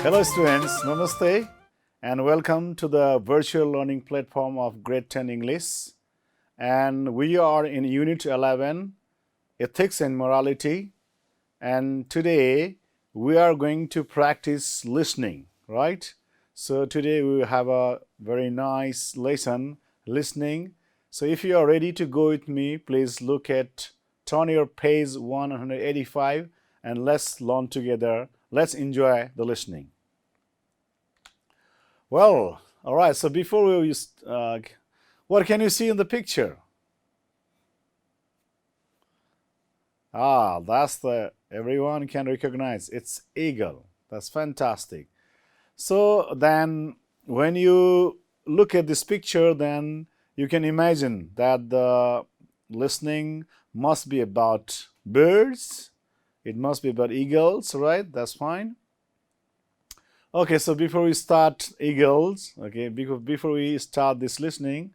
Hello students, Namaste and welcome to the virtual learning platform of Grade 10 English. And we are in Unit 11, Ethics and Morality. And today we are going to practice listening, right? So today we will have a very nice lesson, listening. So if you are ready to go with me, please turn your page 185 and let's learn together. Let's enjoy the listening. Well, all right, so before we what can you see in the picture? That's everyone can recognize. It's eagle. That's fantastic. So then when you look at this picture, then you can imagine that the listening must be about birds. It must be about eagles, right? That's fine. Okay, so before we start eagles, okay, before we start this listening,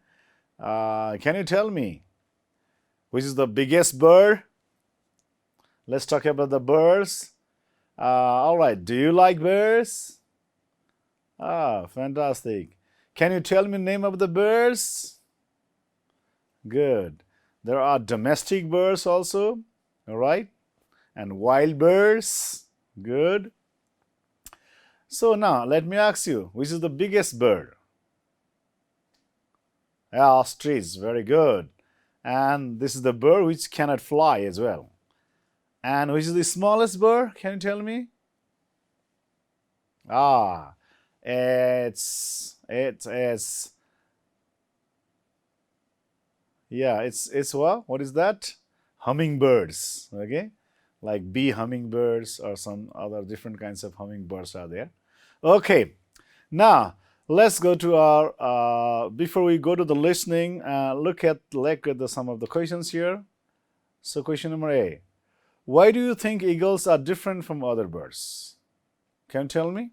can you tell me which is the biggest bird? Let's talk about the birds. All right, do you like birds? Fantastic. Can you tell me the name of the birds? Good. There are domestic birds also, all right, and wild birds. Good. So now let me ask you, which is the biggest bird? Ostrich, very good. And this is the bird which cannot fly as well. And which is the smallest bird? Can you tell me? It's what? What is that? Hummingbirds, okay? Like bee hummingbirds or some other different kinds of hummingbirds are there. Okay, now let's go to our, before we go to the listening, look at some of the questions here. So question number A, why do you think eagles are different from other birds? Can you tell me?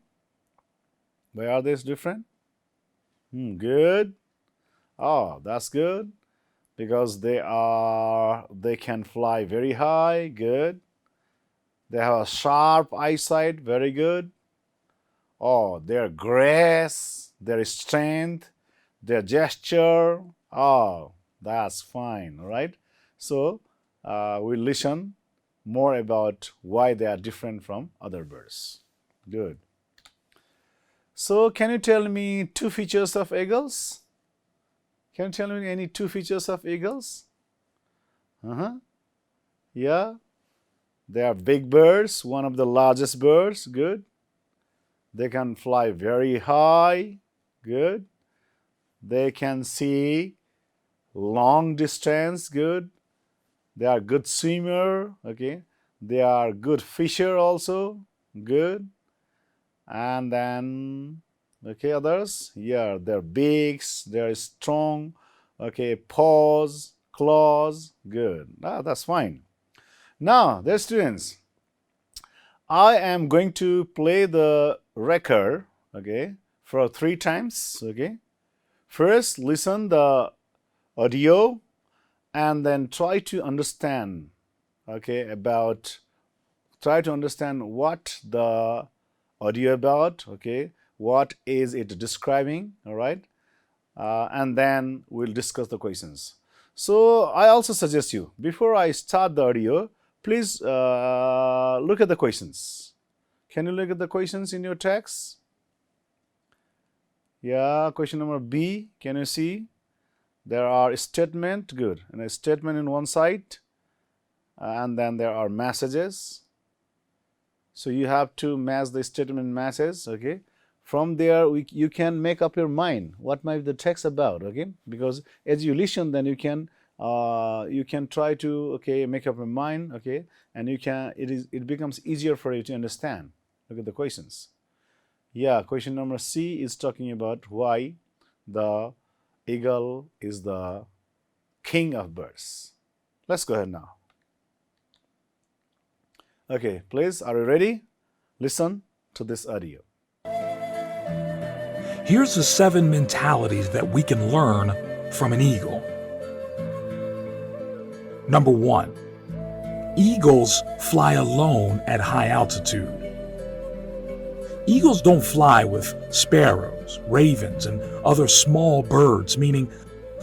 Why are they different? Good. That's good. Because they can fly very high. Good. They have a sharp eyesight. Very good. Their grace, their strength, their gesture. That's fine, all right? So we listen more about why they are different from other birds. Good. So can you tell me two features of eagles? Can you tell me any two features of eagles? Yeah. They are big birds, one of the largest birds. Good. They can fly very high. Good. They can see long distance. Good. They are good swimmer. Okay. They are good fisher also. Good. And then, okay, others. Yeah, they're big. They're strong. Okay, paws, claws. Good. That's fine. Now, dear students, I am going to play the record, okay, for 3 times, okay. First, listen the audio and then try to understand, okay, try to understand what the audio about, okay, what is it describing, all right, and then we'll discuss the questions. So I also suggest you, before I start the audio, please look at the questions. Can you look at the questions in your text? Yeah, question number B, can you see? There are statement, good, and a statement in one side, and then there are messages. So you have to match the statement message, okay? From there, you can make up your mind what might be the text about, okay? Because as you listen, then you can try to, okay, make up your mind, okay, and it becomes easier for you to understand. Look at the questions. Yeah, question number C is talking about why the eagle is the king of birds. Let's go ahead now. Okay, please, are you ready? Listen to this audio. Here's the 7 mentalities that we can learn from an eagle. Number 1, eagles fly alone at high altitude. Eagles don't fly with sparrows, ravens, and other small birds, meaning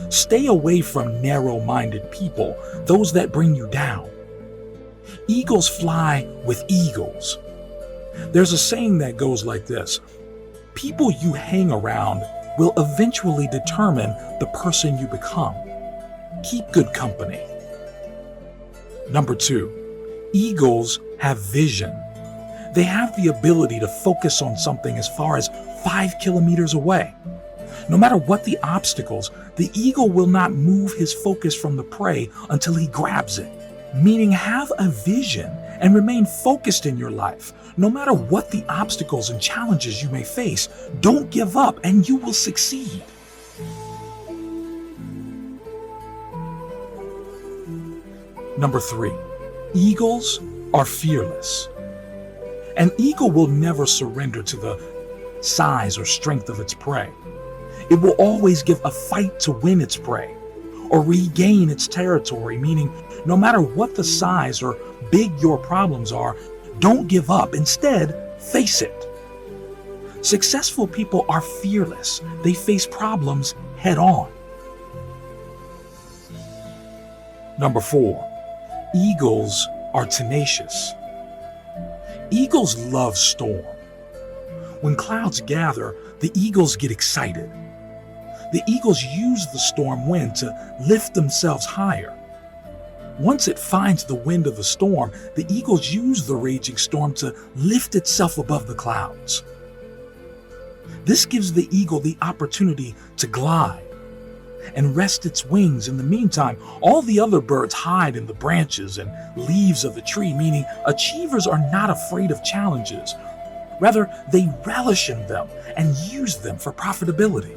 stay away from narrow-minded people, those that bring you down. Eagles fly with eagles. There's a saying that goes like this: people you hang around will eventually determine the person you become. Keep good company. Number 2, eagles have vision. They have the ability to focus on something as far as 5 kilometers away. No matter what the obstacles, the eagle will not move his focus from the prey until he grabs it. Meaning, have a vision and remain focused in your life. No matter what the obstacles and challenges you may face, don't give up and you will succeed. Number 3, eagles are fearless. An eagle will never surrender to the size or strength of its prey. It will always give a fight to win its prey or regain its territory, meaning no matter what the size or big your problems are, don't give up. Instead, face it. Successful people are fearless. They face problems head on. Number 4, eagles are tenacious. Eagles love storm. When clouds gather, the eagles get excited. The eagles use the storm wind to lift themselves higher. Once it finds the wind of the storm, the eagles use the raging storm to lift itself above the clouds. This gives the eagle the opportunity to glide and rest its wings. In the meantime, all the other birds hide in the branches and leaves of the tree, meaning achievers are not afraid of challenges. Rather, they relish in them and use them for profitability.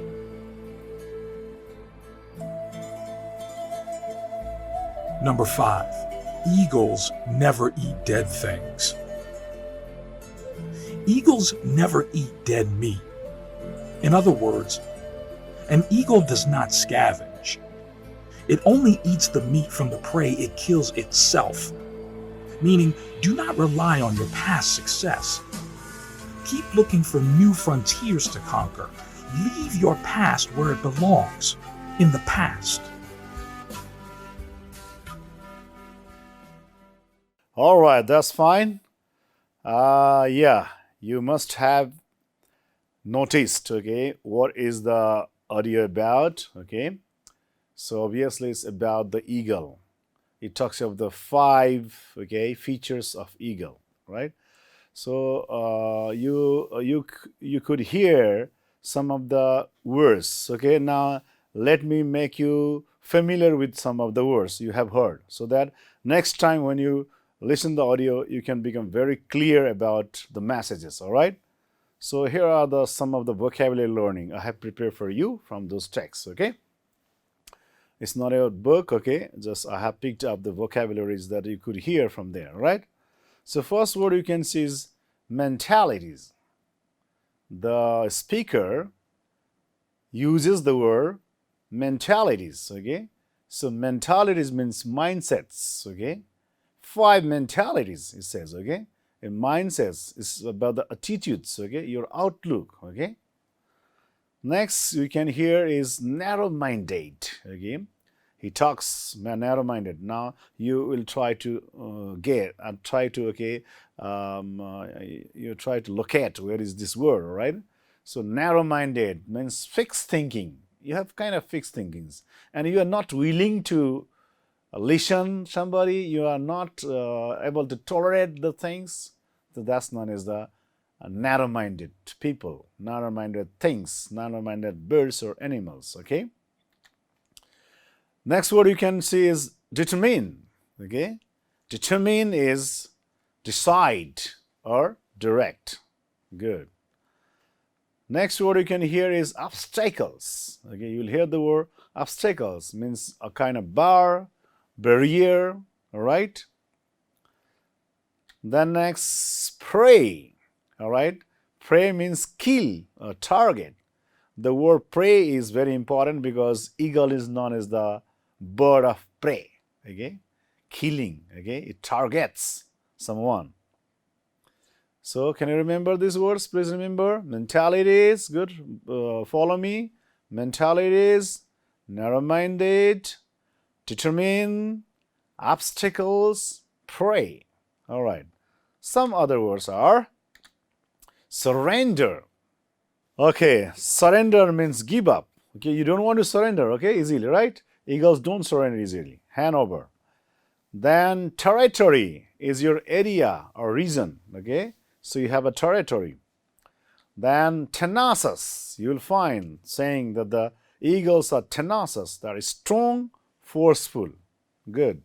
Number 5, eagles never eat dead things. Eagles never eat dead meat. In other words, an eagle does not scavenge. It only eats the meat from the prey it kills itself. Meaning, do not rely on your past success. Keep looking for new frontiers to conquer. Leave your past where it belongs, in the past. All right, that's fine. Yeah, you must have noticed, okay, what is the audio about, okay? So obviously it's about the eagle. It talks of the 5, okay, features of eagle, right? So you could hear some of the words, okay? Now let me make you familiar with some of the words you have heard, so that next time when you listen to the audio, you can become very clear about the messages, all right? So here are some of the vocabulary learning I have prepared for you from those texts, okay? It's not a book, okay? Just I have picked up the vocabularies that you could hear from there, right? So first word you can see is mentalities. The speaker uses the word mentalities, okay? So mentalities means mindsets, okay? 5 mentalities, it says, okay? And mindsets is about the attitudes, okay? Your outlook, okay? Next, we can hear is narrow-minded, okay? He talks narrow-minded. Now, you will try to you try to locate where is this word, right? So, narrow-minded means fixed thinking. You have kind of fixed thinkings. And you are not willing to listen somebody, you are not able to tolerate the things. So that's known as the narrow-minded people, narrow-minded things, narrow-minded birds or animals, okay? Next word you can see is determine, okay? Determine is decide or direct. Good. Next word you can hear is obstacles, okay? You'll hear the word obstacles, means a kind of bar, barrier, all right? Then next, prey, all right? Prey means kill or target. The word prey is very important because eagle is known as the bird of prey, okay? Killing, okay? It targets someone. So can you remember these words? Please remember. Mentalities, good. Follow me. Mentalities, narrow-minded, determine, obstacles, pray. All right. Some other words are surrender. Okay, surrender means give up. Okay, you don't want to surrender, okay, easily, right? Eagles don't surrender easily. Hand over. Then territory is your area or region, okay? So you have a territory. Then tenacious, you'll find saying that the eagles are tenacious, that is strong, forceful. Good.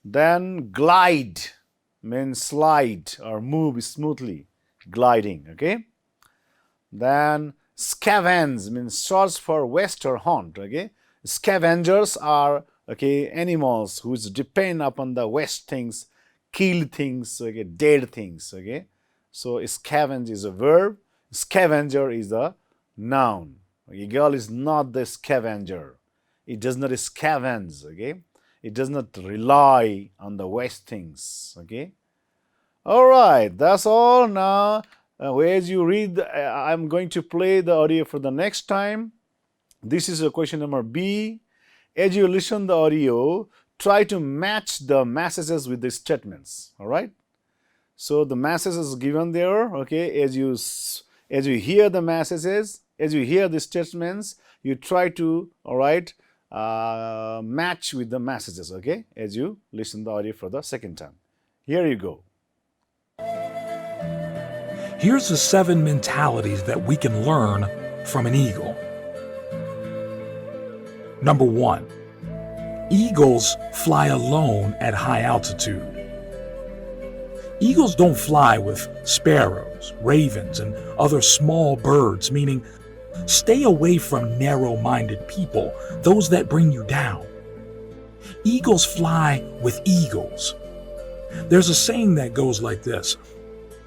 Then glide means slide or move smoothly, gliding, okay? Then scavenge means search for waste or hunt, okay? Scavengers are, okay, animals who depend upon the waste things, kill things, okay, dead things, okay? So scavenge is a verb, scavenger is a noun. Eagle is not the scavenger. It does not scavenge, okay? It does not rely on the waste things, okay? All right, that's all. Now, as you read, I'm going to play the audio for the next time. This is a question number B. As you listen the audio, try to match the messages with the statements, all right? So the message is given there, okay? As you hear the messages, as you hear the statements, you try to, all right, match with the messages, okay? As you listen the audio for the second time. Here you go. Here's the 7 mentalities that we can learn from an eagle. Number 1. Eagles fly alone at high altitude. Eagles don't fly with sparrows, ravens, and other small birds, meaning stay away from narrow-minded people, those that bring you down. Eagles fly with eagles. There's a saying that goes like this: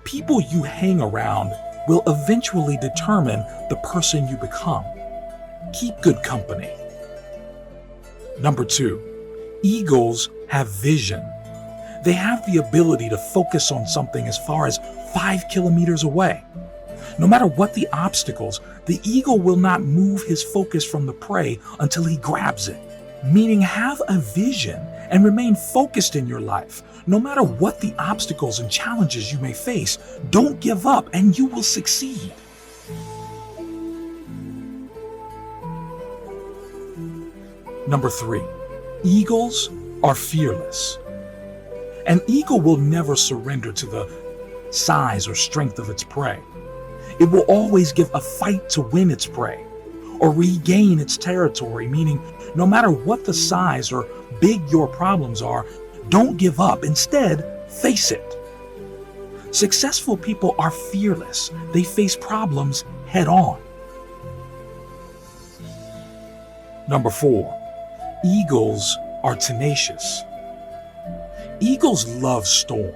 people you hang around will eventually determine the person you become. Keep good company. Number 2, eagles have vision. They have the ability to focus on something as far as 5 kilometers away. No matter what the obstacles, the eagle will not move his focus from the prey until he grabs it. Meaning, have a vision and remain focused in your life. No matter what the obstacles and challenges you may face, don't give up and you will succeed. Number 3, eagles are fearless. An eagle will never surrender to the size or strength of its prey. It will always give a fight to win its prey or regain its territory, meaning no matter what the size or big your problems are, don't give up. Instead, face it. Successful people are fearless. They face problems head on. Number 4, eagles are tenacious. Eagles love storm.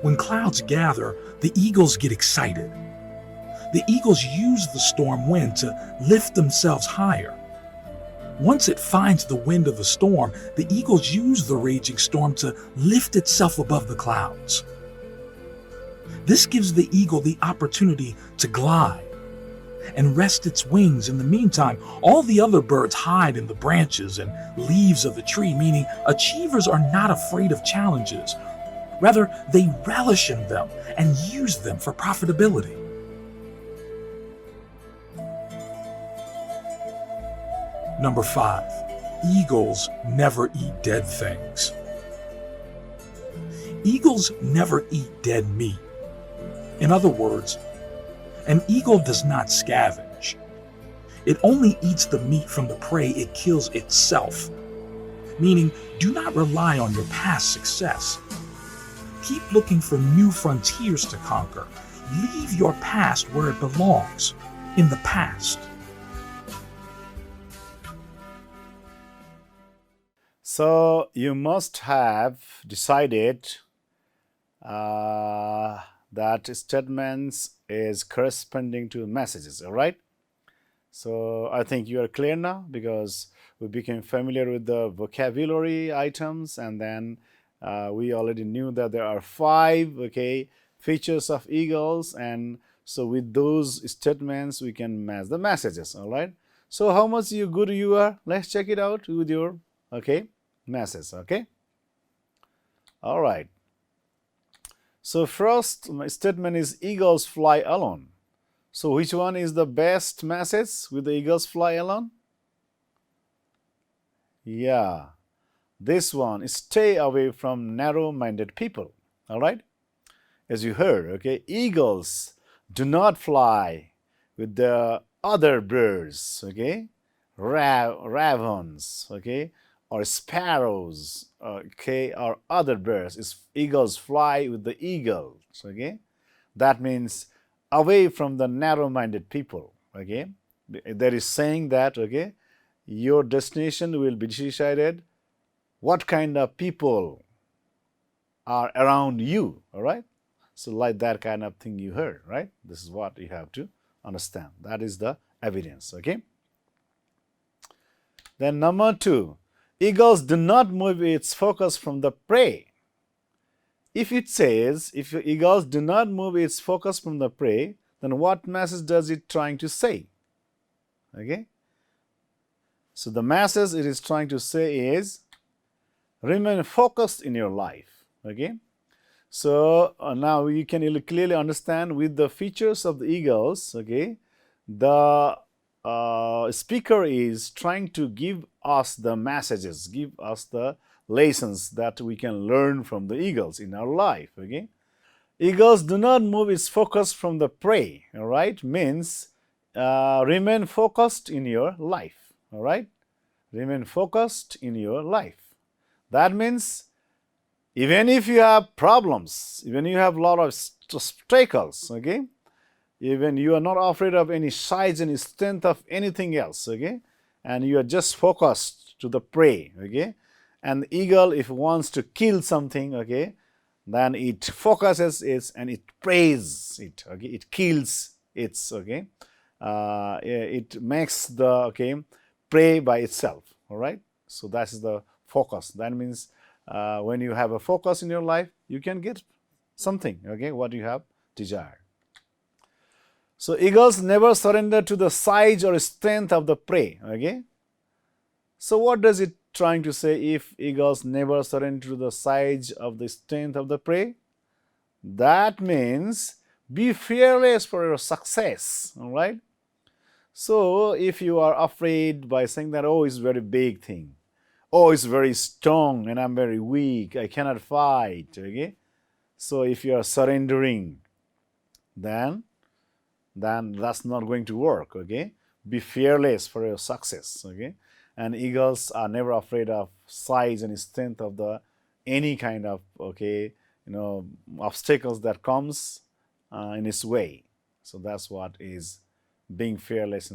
When clouds gather, the eagles get excited. The eagles use the storm wind to lift themselves higher. Once it finds the wind of the storm, the eagles use the raging storm to lift itself above the clouds. This gives the eagle the opportunity to glide and rest its wings. In the meantime, all the other birds hide in the branches and leaves of the tree, meaning achievers are not afraid of challenges. Rather, they relish in them and use them for profitability. Number 5, eagles never eat dead things. Eagles never eat dead meat. In other words, an eagle does not scavenge. It only eats the meat from the prey it kills itself. Meaning, do not rely on your past success. Keep looking for new frontiers to conquer. Leave your past where it belongs, in the past. So you must have decided that statements is corresponding to messages, all right? So I think you are clear now because we became familiar with the vocabulary items, and then we already knew that there are 5, okay, features of eagles, and so with those statements we can match the messages. All right. So how much good you are? Let's check it out with your message. Okay. All right. So first statement is eagles fly alone. So which one is the best message with the eagles fly alone? Yeah, this one is stay away from narrow-minded people. All right. As you heard, eagles do not fly with the other birds, ravens, or sparrows, or other birds. Eagles fly with the eagles, That means away from the narrow-minded people, That is saying that, your destination will be decided what kind of people are around you, all right? So like that kind of thing you heard, right? This is what you have to understand. That is the evidence, Then number 2, eagles do not move its focus from the prey. If it says, if eagles do not move its focus from the prey, then what message does it trying to say? So the message it is trying to say is, remain focused in your life, So now you can clearly understand with the features of the eagles, the speaker is trying to give us the messages, give us the lessons that we can learn from the eagles in our life, Eagles do not move its focus from the prey, all right? Means remain focused in your life, all right? Remain focused in your life. That means even if you have problems, even you have a lot of obstacles, even you are not afraid of any size and strength of anything else, and you are just focused to the prey, and the eagle, if it wants to kill something, then it focuses it and it preys it, it kills it, it makes the prey by itself, all right? So that is the focus. That means when you have a focus in your life, you can get something, what you have desired. So eagles never surrender to the size or strength of the prey, So what does it trying to say if eagles never surrender to the size of the strength of the prey? That means be fearless for your success, all right? So if you are afraid by saying that, oh, it's a very big thing, oh, it's very strong and I'm very weak, I cannot fight, So if you are surrendering, then that's not going to work, Be fearless for your success, And eagles are never afraid of size and strength of the any kind of obstacles that comes in its way. So that's what is being fearless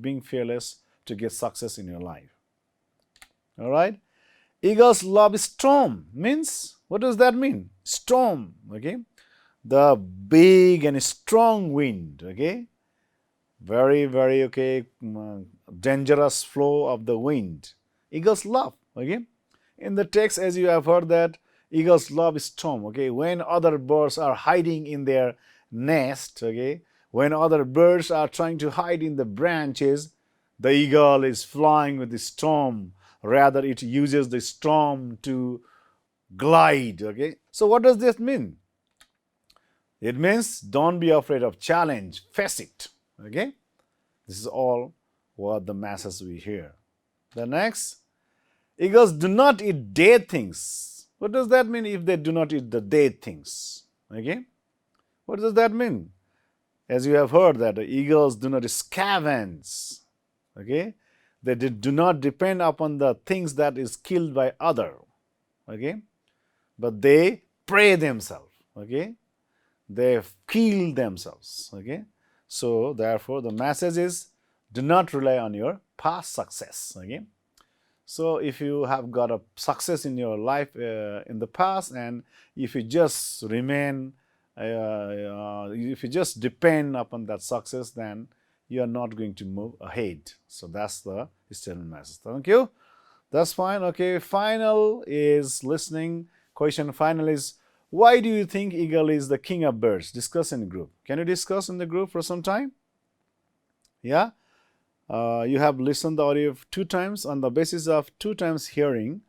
being fearless to get success in your life. All right. Eagles love storm. Means, what does that mean? Storm. The big and strong wind. Very, very dangerous flow of the wind. Eagles love. In the text, as you have heard that eagles love storm. When other birds are hiding in their nest. When other birds are trying to hide in the branches, the eagle is flying with the storm. Rather, it uses the storm to glide. So what does this mean? It means don't be afraid of challenge. Face it. This is all what the message we hear. The next, eagles do not eat dead things. What does that mean if they do not eat the dead things? What does that mean? As you have heard that the eagles do not scavenge. They do not depend upon the things that is killed by other. But they prey themselves. They kill themselves. So therefore the message is, do not rely on your past success. So if you have got a success in your life in the past, and if you just remain, if you just depend upon that success, then you are not going to move ahead. So that's the statement message. Thank you. That's fine. Final is listening. Question final is, Why do you think eagle is the king of birds? Discuss in group. Can you discuss in the group for some time? Yeah? You have listened the audio 2 times. On the basis of 2 times hearing,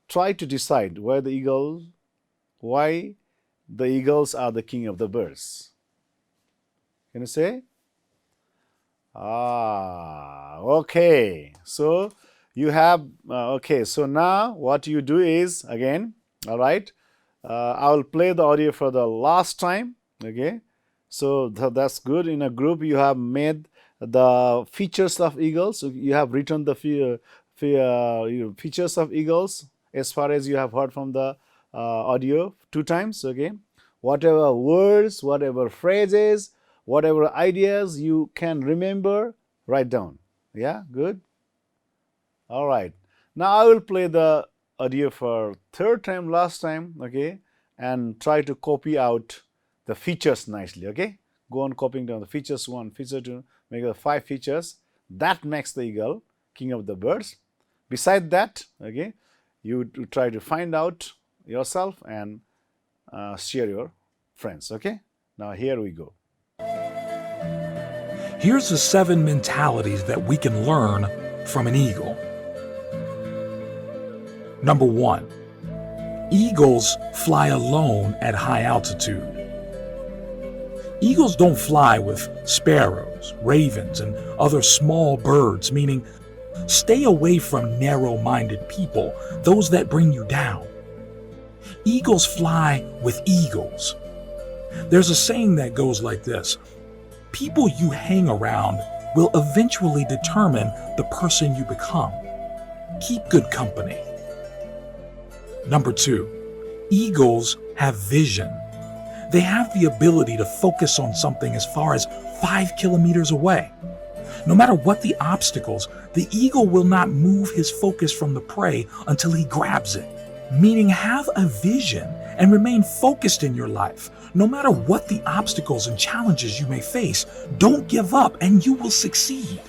try to decide why the eagles are the king of the birds. Can you say? Okay. So you have, okay. So now what you do is, again, all right, I will play the audio for the last time. Okay. So that's good. In a group, you have made the features of eagles. So you have written the features of eagles as far as you have heard from the audio 2 times. Okay. Whatever words, whatever phrases, whatever ideas you can remember, write down. Yeah, good. All right. Now I will play the audio for 3rd time, last time, okay, and try to copy out the features nicely, okay. Go on copying down the features 1, feature 2, make the 5 features. That makes the eagle king of the birds. Beside that, okay, you try to find out yourself and share your friends, okay. Now here we go. Here's the 7 mentalities that we can learn from an eagle. Number 1. Eagles fly alone at high altitude. Eagles don't fly with sparrows, ravens, and other small birds, meaning stay away from narrow-minded people, those that bring you down. Eagles fly with eagles. There's a saying that goes like this: people you hang around will eventually determine the person you become. Keep good company. Number 2, eagles have vision. They have the ability to focus on something as far as 5 kilometers away. No matter what the obstacles, the eagle will not move his focus from the prey until he grabs it. Meaning, have a vision and remain focused in your life. No matter what the obstacles and challenges you may face, don't give up and you will succeed.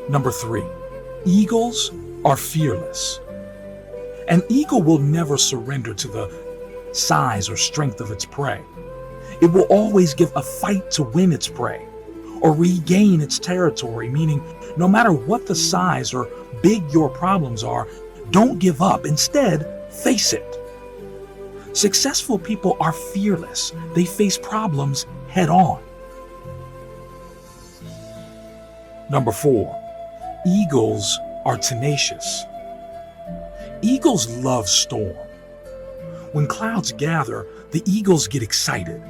Number 3, eagles are fearless. An eagle will never surrender to the size or strength of its prey. It will always give a fight to win its prey or regain its territory, meaning no matter what the size or big your problems are, don't give up. Instead, face it. Successful people are fearless. They face problems head on. Number 4, eagles are tenacious. Eagles love storm. When clouds gather, the eagles get excited.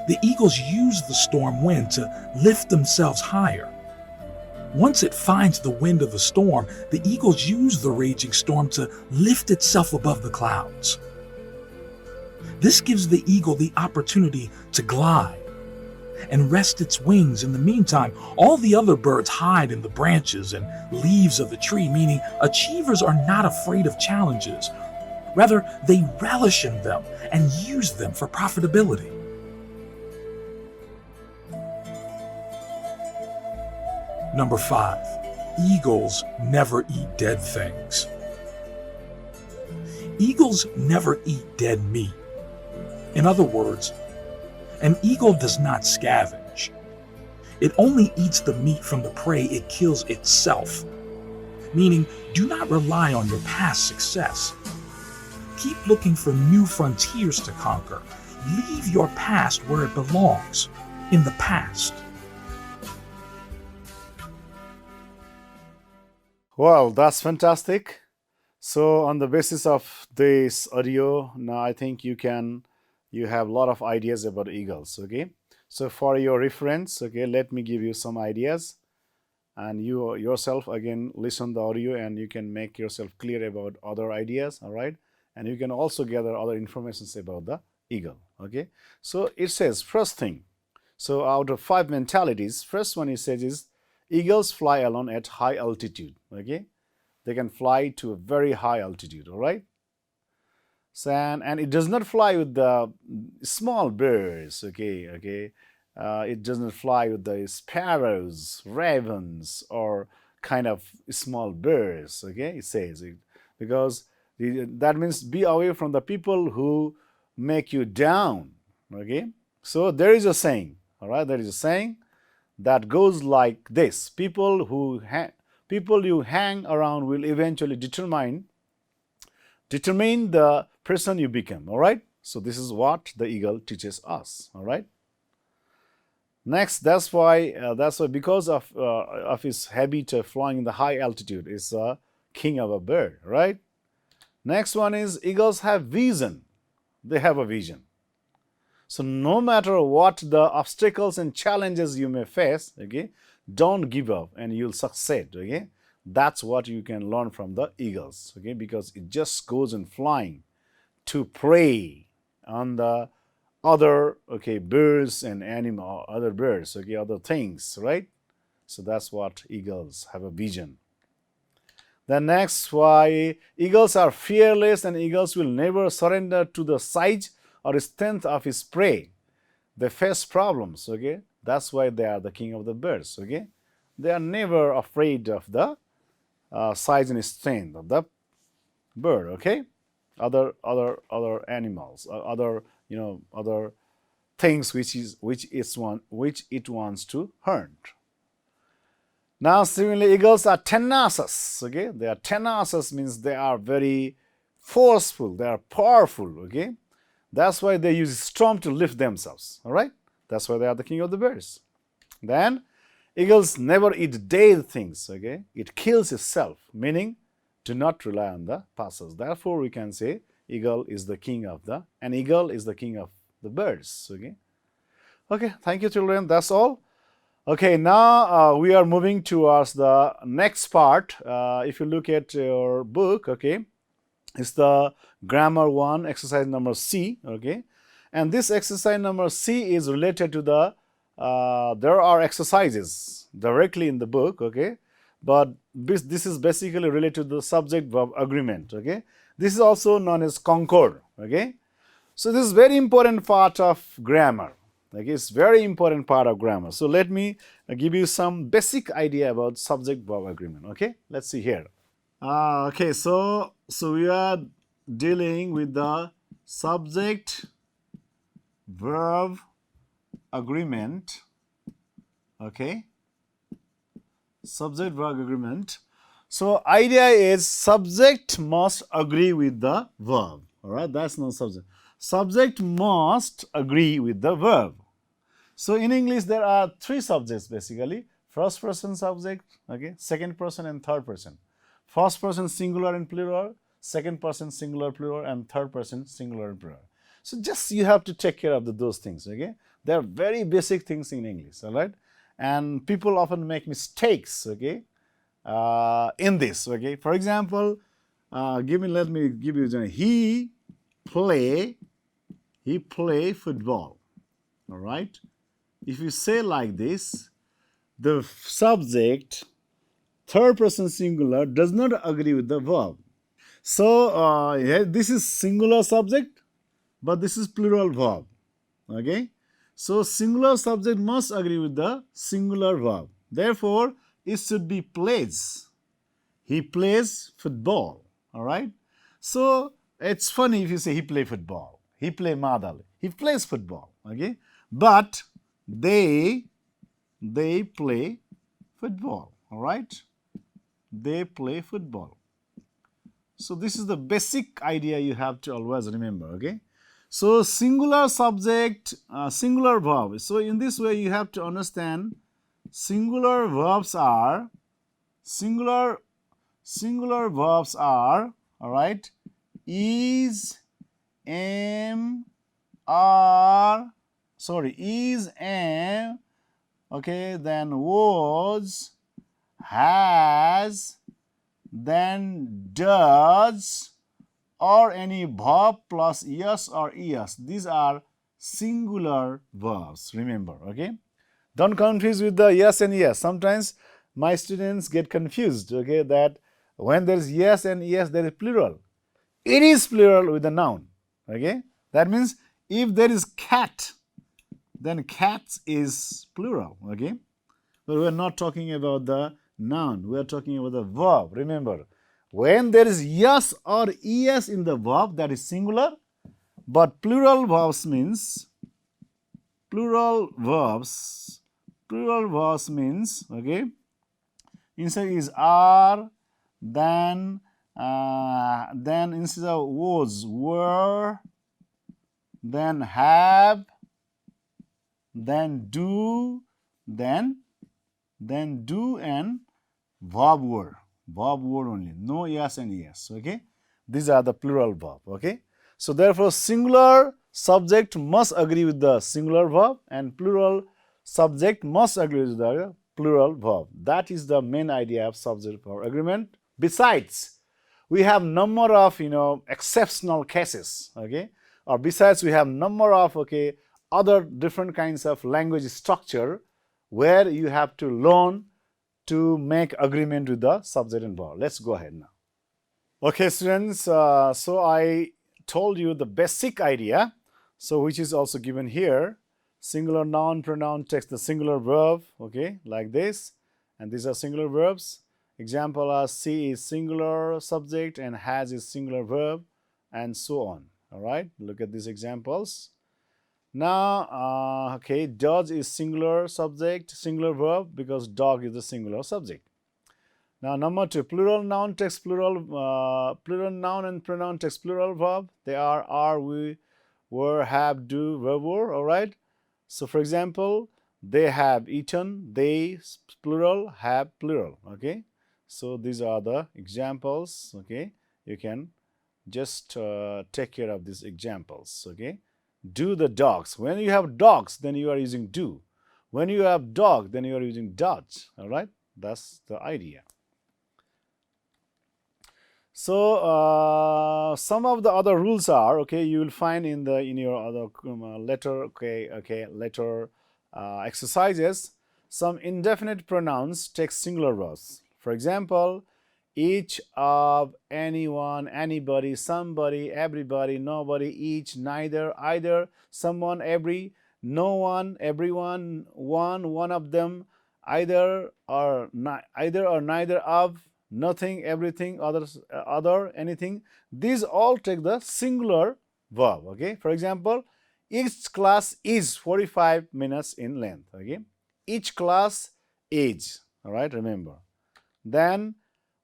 The eagles use the storm wind to lift themselves higher. Once it finds the wind of the storm, the eagles use the raging storm to lift itself above the clouds. This gives the eagle the opportunity to glide and rest its wings. In the meantime, all the other birds hide in the branches and leaves of the tree, meaning achievers are not afraid of challenges. Rather, they relish in them and use them for profitability. Number 5, eagles never eat dead things. Eagles never eat dead meat. In other words, an eagle does not scavenge. It only eats the meat from the prey it kills itself. Meaning, do not rely on your past success. Keep looking for new frontiers to conquer. Leave your past where it belongs, in the past. Well, that's fantastic. So on the basis of this audio, now I think you have a lot of ideas about eagles, okay? So for your reference, okay, let me give you some ideas, and you yourself again listen the audio and you can make yourself clear about other ideas, all right? And you can also gather other informations about the eagle, okay? So it says, first thing, so out of 5 mentalities, first one it says is eagles fly alone at high altitude, okay? They can fly to a very high altitude, all right? So, and it does not fly with the small birds, okay? It does not fly with the sparrows, ravens, or kind of small birds, okay, it says it, because that means be away from the people who make you down, okay. So there is a saying, all right, there is a saying that goes like this: people you hang around will eventually determine the person you become, all right. So this is what the eagle teaches us, all right. Next, that's why because of his habit of flying in the high altitude, is a king of a bird, right? Next one is eagles have vision. They have a vision. So no matter what the obstacles and challenges you may face, okay, don't give up and you'll succeed, okay. That's what you can learn from the eagles, okay, because it just goes in flying to prey on the other, okay, birds and other birds, okay, other things, right? So that's what eagles have a vision. The next, why eagles are fearless, and eagles will never surrender to the size or strength of his prey. They face problems, okay? That's why they are the king of the birds, okay? They are never afraid of the size and strength of the bird, okay? Other animals, other things which it wants to hunt. Now, similarly, eagles are tenacious. Okay, they are tenacious means they are very forceful. They are powerful. Okay, that's why they use storm to lift themselves. All right, that's why they are the king of the birds. Then, eagles never eat dead things. Okay, it kills itself, meaning do not rely on the passers. Therefore, we can say eagle is the king of the birds. Okay. Okay. Thank you, children. That's all. Okay. Now we are moving towards the next part. If you look at your book, okay, it's the grammar 1, exercise number C. Okay, and this exercise number C is related to the. There are exercises directly in the book. Okay, but this is basically related to the subject-verb agreement. Okay, this is also known as concord. Okay, so this is very important part of grammar. Okay, it's very important part of grammar. So let me give you some basic idea about subject-verb agreement. Okay, let's see here. Okay, so we are dealing with the subject-verb agreement. Okay, subject-verb agreement. So idea is subject must agree with the verb. All right, that's not subject. Subject must agree with the verb. So in English, there are 3 subjects basically: first person subject, okay, second person and third person. First person singular and plural, second person singular plural, and third person singular and plural. So just you have to take care of those things. Okay, they are very basic things in English. All right, and people often make mistakes. Okay, in this. Okay, for example, let me give you he play football. All right, if you say like this, the subject third person singular does not agree with the verb. So this is singular subject, but this is plural verb. Okay, so singular subject must agree with the singular verb. Therefore, it should be plays. He plays football. All right, so it's funny if you say he play football. He play madal. He plays football. Okay, but they play football. All right, they play football. So this is the basic idea you have to always remember. Okay, so singular subject, singular verb. So in this way, you have to understand singular verbs are all right, is, am, are, is, am, okay, then was, has, then does, or any verb plus yes or es. These are singular verbs, remember. Okay, don't confuse with the yes and yes. Sometimes my students get confused, okay, that when there is yes and yes, there is plural. It is plural with the noun. Okay, that means if there is cat, then cats is plural. Okay, but we are not talking about the noun. We are talking about the verb. Remember, when there is yes or es in the verb, that is singular. But plural verbs means okay. Inside is are, then instead of was, were, then have, then do, then do, and verb word only, no yes and yes. Okay, these are the plural verb. Okay, so therefore singular subject must agree with the singular verb and plural subject must agree with the plural verb. That is the main idea of subject verb agreement. Besides, we have number of exceptional cases. Okay, or besides we have number of other different kinds of language structure where you have to learn to make agreement with the subject and verb. Let's go ahead now. Okay, students, so I told you the basic idea, so which is also given here. Singular noun pronoun takes the singular verb, okay, like this, and these are singular verbs. Example are see is singular subject and has is singular verb, and so on. All right, look at these examples. Now, okay, does is singular subject, singular verb, because dog is the singular subject. Now, number 2, plural noun takes plural noun and pronoun takes plural verb. They are, we, were, have, do, verb, were. All right. So, for example, they have eaten. They plural, have plural. Okay. So these are the examples. Okay. You can just take care of these examples. Okay. Do the dogs. When you have dogs, then you are using do. When you have dog, then you are using does. All right. That's the idea. So some of the other rules are, okay, you will find in your other letter, letter exercises. Some indefinite pronouns take singular verbs. For example, each, of, anyone, anybody, somebody, everybody, nobody, each, neither, either, someone, every, no one, everyone, one of them, either or neither of, nothing, everything, other, anything. These all take the singular verb. Okay. For example, each class is 45 minutes in length. Okay. Each class is. All right. Remember. Then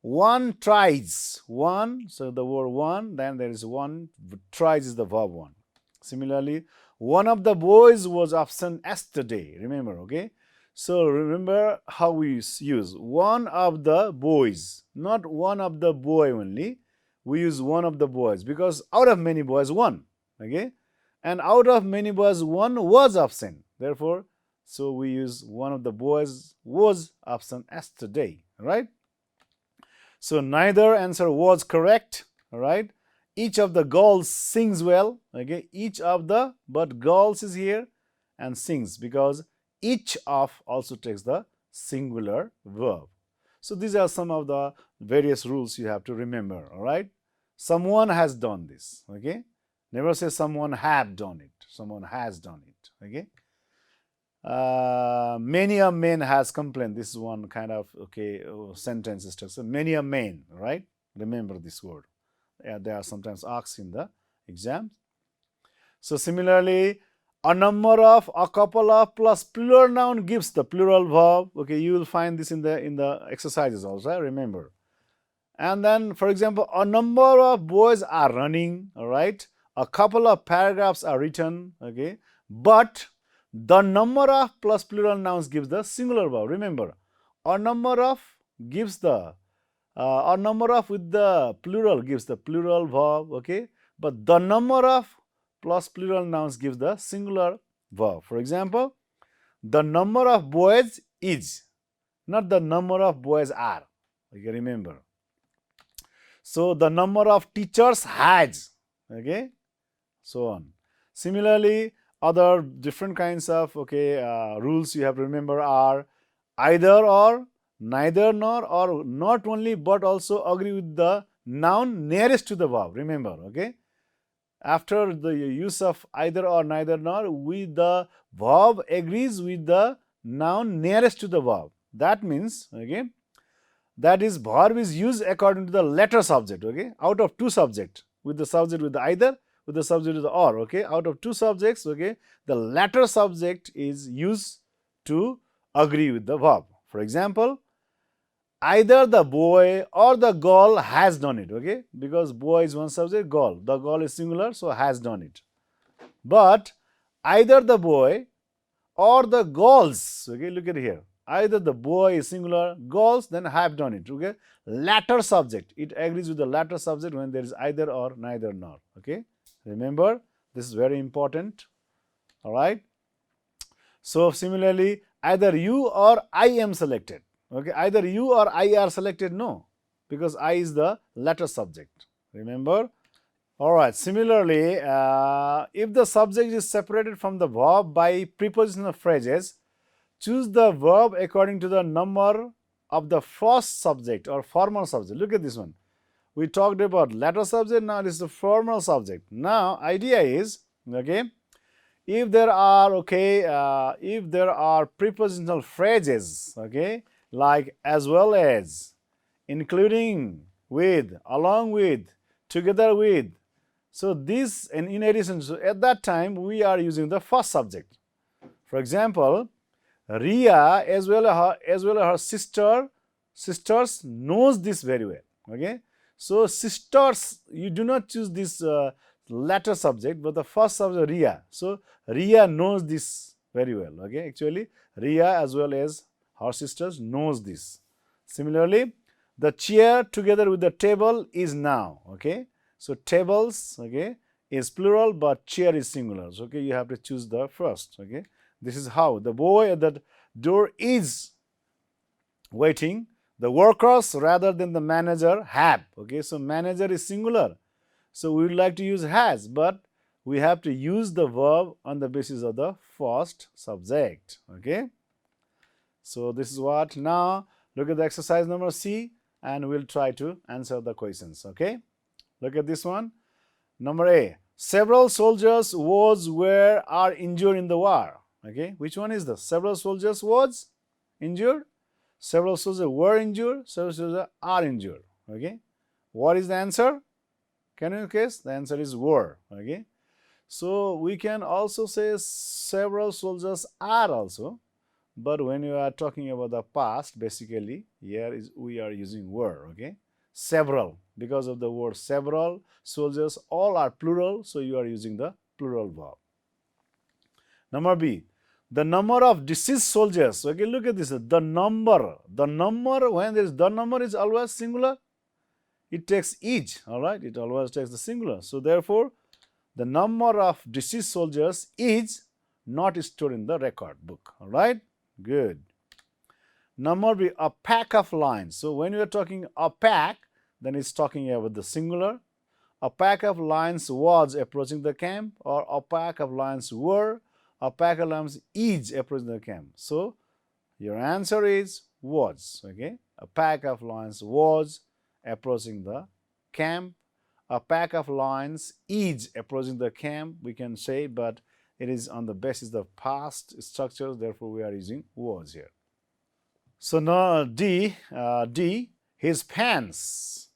one tries. One. So the word one. Then there is one. Tries is the verb one. Similarly, one of the boys was absent yesterday. Remember. Okay. So remember how we use one of the boys, not one of the boy only. We use one of the boys because out of many boys, one. Okay. And out of many boys, one was absent. Therefore, so we use one of the boys was absent yesterday. All right. So neither answer was correct. All right. Each of the girls sings well. Okay. Each of the, but girls is here and sings because each of also takes the singular verb. So these are some of the various rules you have to remember. All right. Someone has done this. Okay. Never say someone have done it. Someone has done it. Okay. Many a man has complained. This is one kind of sentence structure. Many a man. Right. Remember this word. They are sometimes asked in the exams. So similarly, a number of, a couple of plus plural noun gives the plural verb. Okay, you will find this in the exercises also. Remember. And then, for example, a number of boys are running. All right. A couple of paragraphs are written. Okay. But the number of plus plural nouns gives the singular verb. Remember, a number of gives the a number of with the plural gives the plural verb. Okay. But the number of plus plural nouns gives the singular verb. For example, the number of boys is, not the number of boys are. Okay, remember. So the number of teachers has. Okay, so on. Similarly, other different kinds of rules you have to remember are either or, neither nor, or not only but also agree with the noun nearest to the verb. Remember. Okay. After the use of either or, neither nor, the verb agrees with the noun nearest to the verb. That means, okay, that is verb is used according to the letter subject, okay, out of two subject, with the subject with the either, with the subject with the or, okay, out of two subjects, okay, the latter subject is used to agree with the verb. For example, either the boy or the girl has done it, okay, because boy is one subject, girl, the girl is singular, so has done it. But either the boy or the girls, okay, look at here, either the boy is singular, girls, then have done it, okay, latter subject, it agrees with the latter subject when there is either or, neither nor, okay. Remember, this is very important. All right. So similarly, either you or I am selected, okay, either you or I are selected, no, because I is the latter subject, remember. All right. Similarly, if the subject is separated from the verb by prepositional phrases, choose the verb according to the number of the first subject or formal subject. Look at this one. We talked about latter subject, now this is the formal subject. Now, idea is, okay, if there are, okay, if there are prepositional phrases, okay, like as well as, including, with, along with, together with, so this, and in addition, so at that time we are using the first subject. For example, Ria as well as her sisters knows this very well, okay. So sisters, you do not choose this latter subject, but the first subject, Ria. So Ria knows this very well, okay. Actually, Ria as well as her sisters knows this. Similarly, the chair together with the table is now, okay. So tables, okay, is plural, but chair is singular. So, okay, you have to choose the first, okay. This is how the boy at the door is waiting. The workers rather than the manager have, okay. So manager is singular, so we would like to use has, but we have to use the verb on the basis of the first subject, okay. So this is what. Now look at the exercise number C and we'll try to answer the questions, okay. Look at this one. Number A, several soldiers were are injured in the war, okay. Which one is the several soldiers was injured? Several soldiers were injured, several soldiers are injured, okay. What is the answer? Can you guess? The answer is were, okay. So we can also say several soldiers are also, but when you are talking about the past, basically here is we are using were, okay. Several, because of the word several soldiers, all are plural, so you are using the plural verb. Number B, the number of deceased soldiers, okay, look at this, the number, when there is the number is always singular, it takes each, all right, it always takes the singular. So therefore, the number of deceased soldiers is not stored in the record book, all right, good. Number B, a pack of lions. So when you are talking a pack, then it's talking about the singular. A pack of lions was approaching the camp, or a pack of lions were, a pack of lions is approaching the camp. So your answer is was, okay. A pack of lions was approaching the camp. A pack of lions is approaching the camp, we can say, but it is on the basis of past structures, therefore we are using was here. So now D, his pants.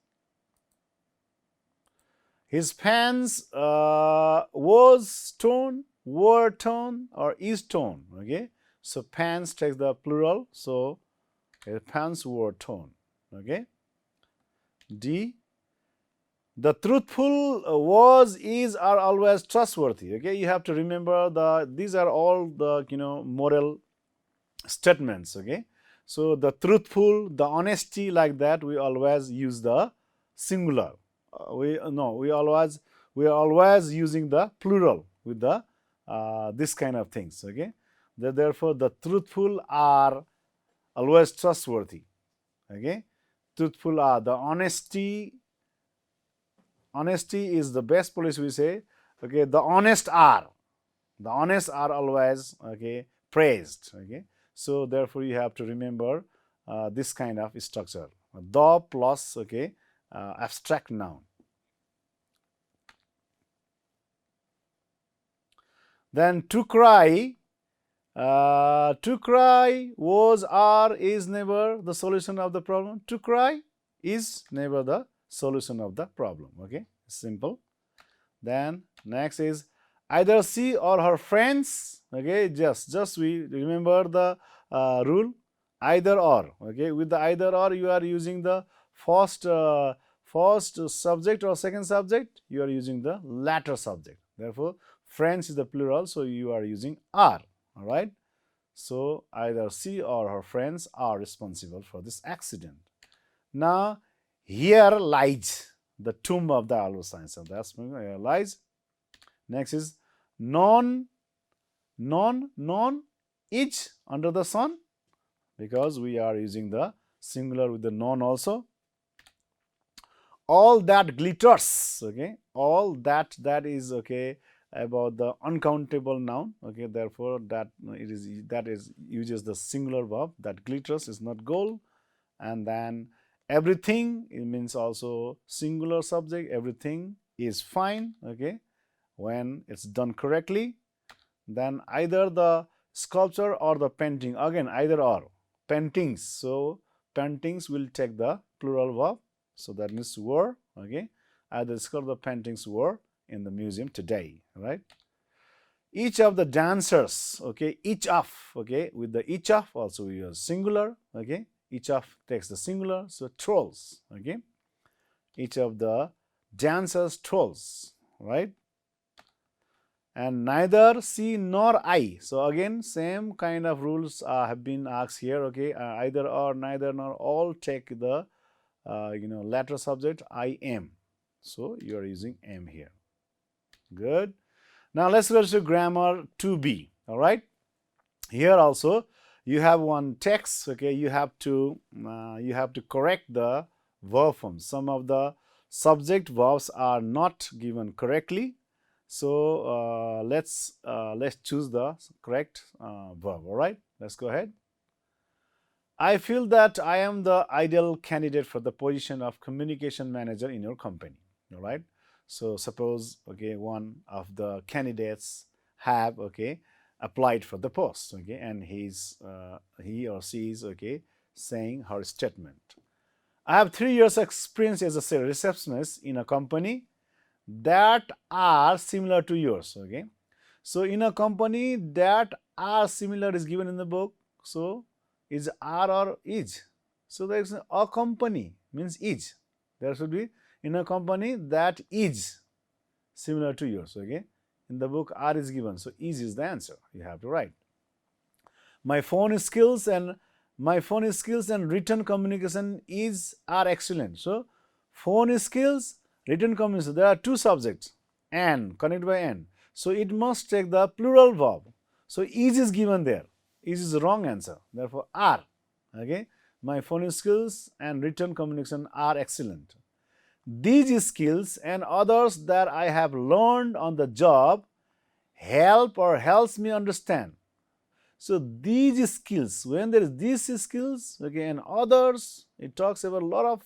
His pants was torn, were torn, or is torn, okay. So pants takes the plural, so his pants were torn, okay. D, the truthful was, is, are always trustworthy, okay. You have to remember these are all the moral statements, okay. So the truthful, the honesty, like that, we always use the singular. We are always using the plural with the this kind of things, okay. Therefore, the truthful are always trustworthy, okay. Truthful are, the honesty is the best policy, we say, okay. The honest are always, okay, praised, okay. So therefore you have to remember this kind of structure, the plus, okay, abstract noun. Then to cry To cry, was, are, is never the solution of the problem. To cry is never the solution of the problem. Okay, simple. Then next is either she or her friends. Okay, just we remember the rule, either or. Okay, with the either or you are using the first subject or second subject, you are using the latter subject. Therefore, friends is the plural, so you are using are. All right. So either she or her friends are responsible for this accident. Now here lies the tomb of the Albert Einstein. That's here lies. Next is none each under the sun, because we are using the singular with the non also. All that glitters. Okay, all that is okay about the uncountable noun. Okay, therefore that is uses the singular verb. That glitters is not gold. And then everything, it means also singular subject. Everything is fine. Okay, when it's done correctly. Then either the sculpture or the painting, again either or. Paintings, so paintings will take the plural verb, so that means were. Okay, either the sculpture or the paintings were in the museum today, right? Each of the dancers, okay, each of, okay, with the each of also we use singular. Okay, each of takes the singular, so trolls. Okay, each of the dancers trolls, right? And neither she nor I. So again, same kind of rules have been asked here. Okay, either or, neither nor, all take the latter subject I am. So you are using am here. Good. Now let's go to grammar 2B. All right. Here also you have one text. Okay, you have to correct the verb forms. Some of the subject verbs are not given correctly. So let's choose the correct verb. All right, let's go ahead. I feel that I am the ideal candidate for the position of communication manager in your company. All right. So suppose, okay, one of the candidates have, okay, applied for the post. Okay, and he or she is, okay, saying her statement. I have 3 years experience as a receptionist in a company that are similar to yours. Okay, so in a company that are similar is given in the book. So is are or is. So there is a company means is. There should be in a company that is similar to yours. Okay, in the book are is given, so is the answer. You have to write. My phone skills and written communication are excellent. So phone skills, written communication, there are two subjects and connected by and, so it must take the plural verb. So is given there. Is the wrong answer, therefore are. Okay, my phone skills and written communication are excellent. These skills and others that I have learned on the job help or helps me understand. So these skills, when there is these skills, okay, and others, it talks about a lot of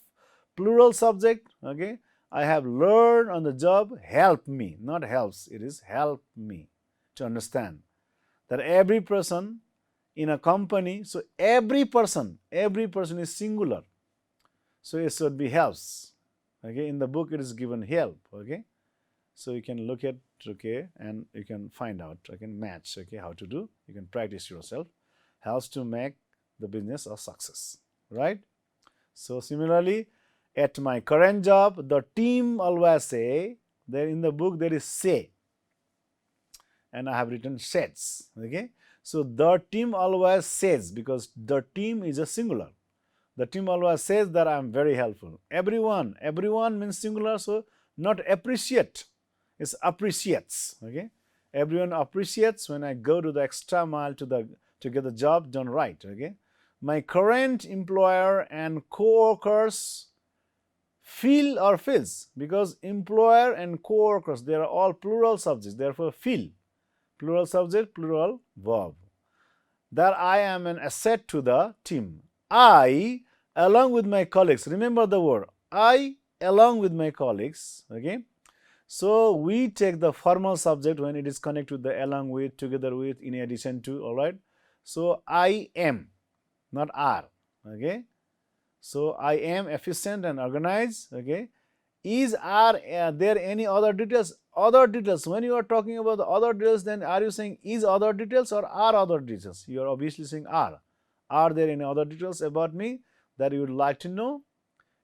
plural subject. Okay, I have learned on the job help me, not helps, it is help me to understand that every person in a company, so every person is singular, so it should be helps. Okay, in the book it is given help. Okay, so you can look at, okay, and you can find out, okay, match, okay, how to do. You can practice yourself, helps to make the business a success, right? So similarly, at my current job, the team always say, there in the book there is say, and I have written says. Okay, so the team always says, because the team is a singular. The team always says that I am very helpful. Everyone means singular, so not appreciate, it's appreciates. Okay, everyone appreciates when I go to the extra mile to get the job done right. Okay, my current employer and co-workers feel or feels, because employer and co-workers, they are all plural subjects, therefore feel, plural subject, plural verb, that I am an asset to the team. I, along with my colleagues, remember the word I, along with my colleagues. Okay, So we take the formal subject when it is connected with the along with, together with, in addition to, all right. So I am, not are, okay. So I am efficient and organized, okay. Is, are there any other details? Other details, when you are talking about the other details, then are you saying is other details or are other details? You are obviously saying are. Are there any other details about me that you would like to know?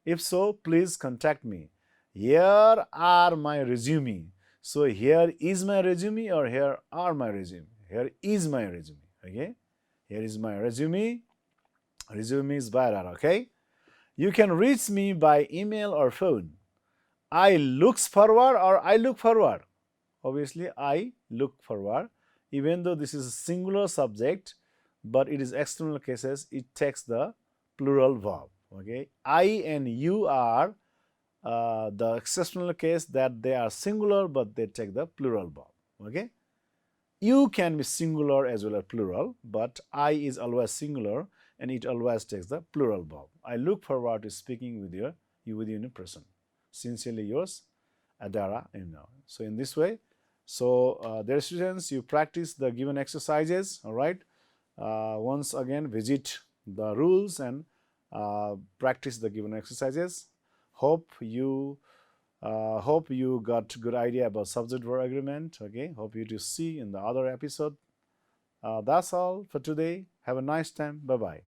If so, please contact me. Here are my resume. So here is my resume or here are my resume. Here is my resume, okay. Here is my resume. Resume is better, okay. You can reach me by email or phone. I looks forward or I look forward. Obviously, I look forward. Even though this is a singular subject, but it is external cases, it takes the plural verb. Okay, I and you are the exceptional case that they are singular, but they take the plural verb. Okay, you can be singular as well as plural, but I is always singular and it always takes the plural verb. I look forward to speaking with you in person. Sincerely yours, Adara. So in this way, so dear students, you practice the given exercises. All right. Once again, visit the rules and practice the given exercises. Hope you got good idea about subject verb agreement. Okay. Hope you to see in the other episode. That's all for today. Have a nice time. Bye bye.